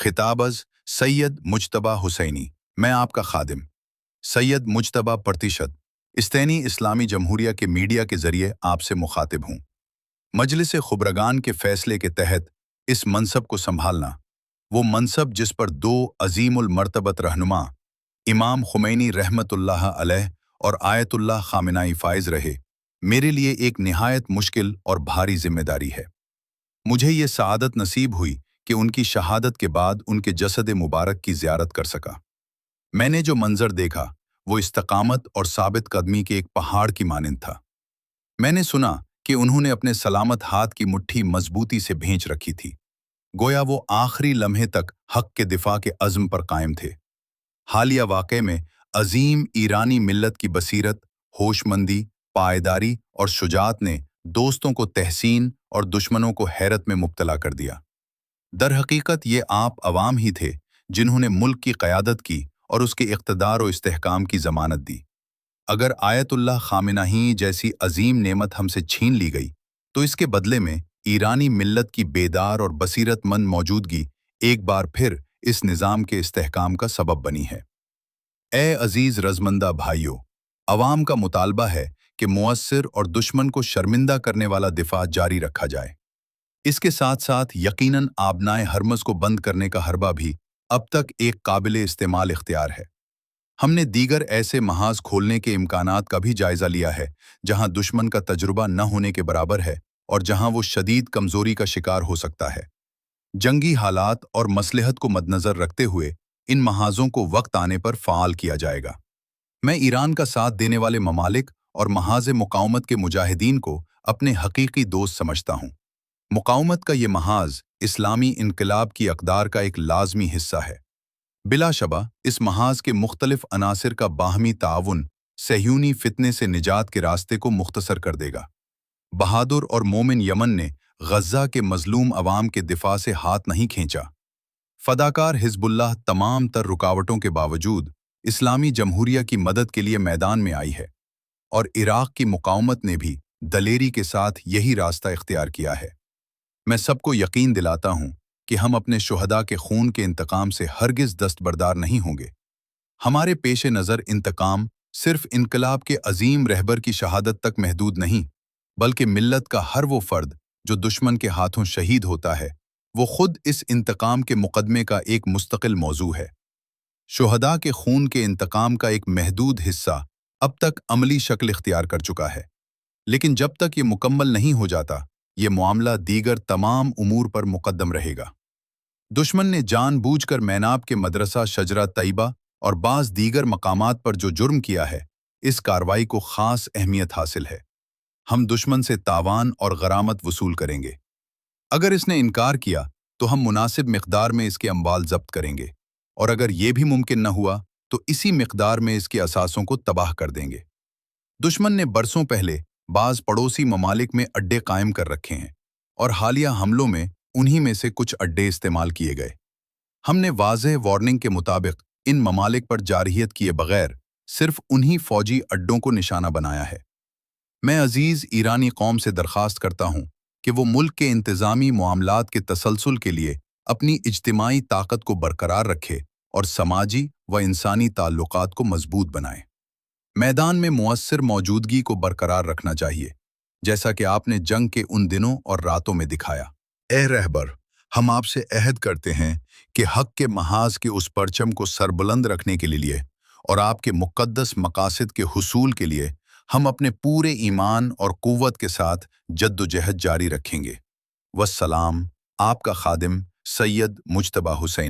खिताबज़ सैयद मुज्तबा हुसैनी। मैं आपका खादिम सैयद मुज्तबा प्रतिशत इस्तेनी इस्लामी जमहूरिया के मीडिया के ज़रिए आपसे मुखातिब हूँ। मजलिस खुबरगान के फैसले के तहत इस मनसब को संभालना, वो मनसब जिस पर दो अजीमुल मर्तबत रहनुमा इमाम खुमैनी रहमतुल्लाह अलैह और आयतुल्लाह खामिनाई फाइज रहे, मेरे लिए एक निहायत मुश्किल और भारी जिम्मेदारी है। मुझे ये सआदत नसीब हुई कि उनकी शहादत के बाद उनके जसद मुबारक की ज़ियारत कर सका। मैंने जो मंजर देखा वो इस्तकामत और साबित कदमी के एक पहाड़ की मानिंद था। मैंने सुना कि उन्होंने अपने सलामत हाथ की मुट्ठी मजबूती से भींच रखी थी, गोया वो आखिरी लम्हे तक हक के दिफा के अज़्म पर कायम थे। हालिया वाक़े में अजीम ईरानी मिल्लत की बसीरत, होशमंदी, पायदारी और शुजात ने दोस्तों को तहसीन और दुश्मनों को हैरत में मुब्तला कर दिया। दर हकीकत ये आप अवाम ही थे जिन्होंने मुल्क की क़यादत की और उसके इक़्तिदार और इस्तेहकाम की ज़मानत दी। अगर आयतुल्लाह खामिनाई जैसी अजीम नेमत हमसे छीन ली गई तो इसके बदले में ईरानी मिल्लत की बेदार और बसीरतमंद मौजूदगी एक बार फिर इस निज़ाम के इस्तेहकाम का सबब बनी है। ए अजीज रज़मंदा भाइयों, अवाम का मुतालबा है कि मुअस्सिर और दुश्मन को शर्मिंदा करने वाला दिफा जारी रखा जाए। इसके साथ साथ यकीनन आबनाए हरमज़ को बंद करने का हरबा भी अब तक एक काबिले इस्तेमाल इख्तियार है। हमने दीगर ऐसे महाज खोलने के इम्कानात का भी जायज़ा लिया है जहां दुश्मन का तजुर्बा न होने के बराबर है और जहां वो शदीद कमज़ोरी का शिकार हो सकता है। जंगी हालात और मसलहत को मद्दनज़र रखते हुए इन महाजों को वक्त आने पर फ़ाल किया जाएगा। मैं ईरान का साथ देने वाले ममालिक और महाज मुकावमत के मुजाहिदीन को अपने हकीकी दोस्त समझता हूँ। मुकावमत का ये महाज इस्लामी इनकलाब की अक़दार का एक लाज़मी हिस्सा है। बिलाशबा इस महाज के मुख्तलिफ अनासिर का बाहमी ताउन सहयूनी फितने से निजात के रास्ते को मुख्तसर कर देगा। बहादुर और मोमिन यमन ने गज़ा के मजलूम अवाम के दिफा से हाथ नहीं खींचा। फदाकार हिज़्बुल्लाह तमाम तर रुकावटों के बावजूद इस्लामी जमहूरिया की मदद के लिए मैदान में आई है और इराक़ की मुकावमत ने भी दलेरी के साथ यही रास्ता इख्तियार किया है। मैं सबको यकीन दिलाता हूँ कि हम अपने शुहदा के खून के इंतकाम से हरगिज़ दस्तबरदार नहीं होंगे। हमारे पेश नज़र इंतकाम सिर्फ इनकलाब के अजीम रहबर की शहादत तक महदूद नहीं, बल्कि मिल्लत का हर वो फ़र्द जो दुश्मन के हाथों शहीद होता है, वो खुद इस इंतकाम के मुकदमे का एक मुस्तकिल मौजू है। शुहदा के खून के इंतकाम का एक महदूद हिस्सा अब तक अमली शक्ल इख्तियार कर चुका है, लेकिन जब तक ये मुकम्मल नहीं हो जाता, ये मामला दीगर तमाम उमूर पर मुकद्दम रहेगा। दुश्मन ने जानबूझकर मैनाब के मदरसा शजरा तैयबा और बाज़ दीगर मकामात पर जो जुर्म किया है, इस कार्रवाई को ख़ास अहमियत हासिल है। हम दुश्मन से तावान और गरामत वसूल करेंगे। अगर इसने इनकार किया तो हम मुनासिब मिक़दार में इसके अम्वाल ज़ब्त करेंगे और अगर ये भी मुमकिन न हुआ तो इसी मिक़दार में इसके असासों को तबाह कर देंगे। दुश्मन ने बरसों पहले बाज़ पड़ोसी ममालिक में अड्डे कायम कर रखे हैं और हालिया हमलों में उन्हीं में से कुछ अड्डे इस्तेमाल किए गए। हमने वाज़ेह वार्निंग के मुताबिक इन ममालिक पर जारहियत किए बगैर सिर्फ उन्हीं फ़ौजी अड्डों को निशाना बनाया है। मैं अजीज़ ईरानी कौम से दरख्वास्त करता हूँ कि वो मुल्क के इंतज़ामी मामलात के तसलसल के लिए अपनी इज्तिमाई ताकत को बरकरार रखे और समाजी व इंसानी ताल्लुकात को मजबूत बनाए। मैदान में मुअस्सिर मौजूदगी को बरकरार रखना चाहिए, जैसा कि आपने जंग के उन दिनों और रातों में दिखाया। ए रहबर, हम आपसे अहद करते हैं कि हक के महाज के उस परचम को सरबुलंद रखने के लिए और आपके मुक़द्दस मकासद के हुसूल के लिए हम अपने पूरे ईमान और क़ुव्वत के साथ जद्दोजहद जारी रखेंगे। वस्सलाम, आपका खादिम सैयद मुज्तबा हुसैनी।